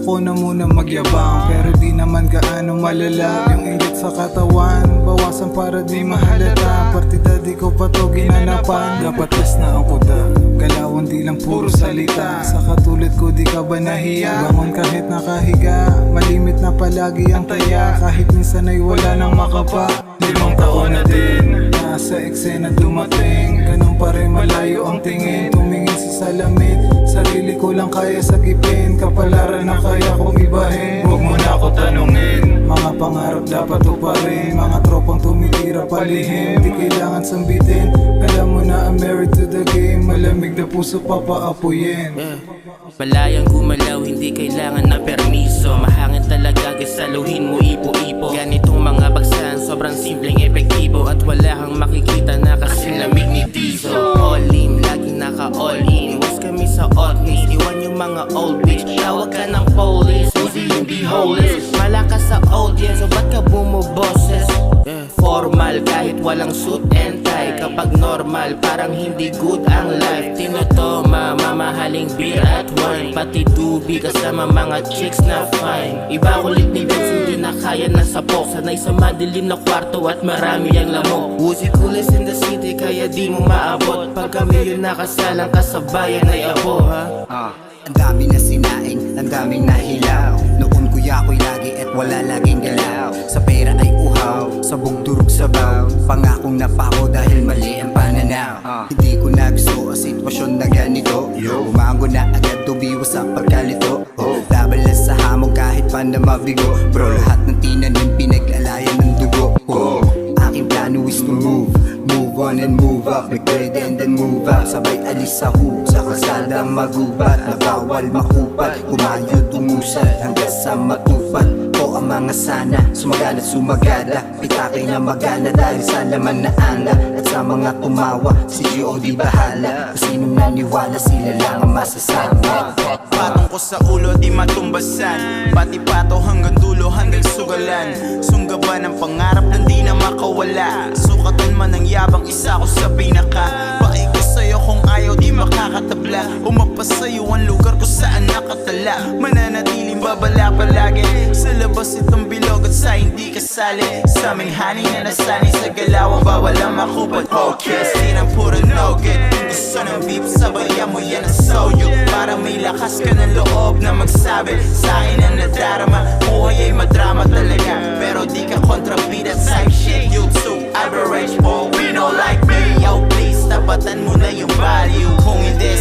ako na muna magyabang, pero di naman gaano malala. Yung inggit sa katawan, bawasan para di mahalata. Partida di ko pa to ginanapan. Dapat less na ang kuda, galawan di lang puro salita. Sa katulad ko di ka ba nahiya? Bangon kahit nakahiga, malimit na palagi ang taya. Kahit minsan ay wala nang makapa. 5 taon na din, nasa eksena dumating. Ganun pa rin malayo ang tingin, tumingin sa salamin. Sarili ko lang kaya sagipin, kapalaran na kaya kong ibahin. Huwag mo na ako tanungin, mga pangarap dapat tuparin. Mga tropang tumitira palihim, di kailangan sambitin. Alam mo na I'm married to the game, malamig na puso papaapuyin. Malayang gumalaw, hindi kailangan na permiso. Mahangin talaga, saluhin mo ipo-ipo. Ganitong mga bagsahan, sobrang simpleng epektibo. At wala kang makikita na kasing lamig ni Diesel. All in, laging naka-all in. Iwas kami sa oddness, iwan yung mga old bitch. Tawag ka ng police, Uzi hindi homeless. Malakas sa audience, so ba't ka bumuboses? Formal kahit walang suit and tie. Kapag normal, parang hindi good ang life. Tinotoma, mamahaling beer at wine. Pati tubi kasama mga chicks na fine. Iba kulit ni Vince, hindi na kaya na sapok. Sanay sa madilim na kwarto at marami ang lamok. Uzi coolest in the city, kaya di mo maabot. Pag kami yun nakasalang kasabayan ay abo, ha? Ang dami na sinaing, ang daming nahilaw. Noon kuya ko'y lagi at wala laging galaw. Sa pera ay uhaw, sa bugdurog sabaw. Pangakong napako dahil mali ang pananaw. Hindi ko na gusto ang sitwasyon na ganito. Umango na agad tubiwas sa pagkalito. Laban lang sa hamog kahit pa na mabigo. Bro, lahat ng tinanim pinaglalayan ng dugo. Aking plano is to move on and move up. Mag-grade and then move up. Sabay alis sa hook, sa kalsada magubat. Na bawal makupat, kumayod umusad hanggang sa matupad ko ang mga sana. Sumagana sumagada, pitakay na magana dahil sa laman na ana. At sa mga tumawa, si G.O.D. bahala. Kung sinong naniwala, sila lang ang masasama. Patong ko sa ulo, di matumbasan. Pati pato hanggang dulo, hanggang sugalan. Sunggaban ang pangarap na di na makawala. Sukatan man ang yabang, isa ko sa pinaka. Paikot sa'yo kung ayaw, di makakatabla. Umapas sa'yo ang lugar ko saan nakatala. Mananatiling babala palagi. Sa labas itong bilog at sa hindi kasali. Sa aming haning na nasanay sa galawang bawal ang makupad. Okay, sinang puro no good. Kung gusto ng beef, sabayan mo yan ang soyo. Para may lakas ka ng loob na magsabi sa akin ang nadarama. Buhay ay madrama talaga, pero di ka kontrabida. Same shit, you too average, all we know like me. Yo please, tapatan mo na yung value. Kung hindi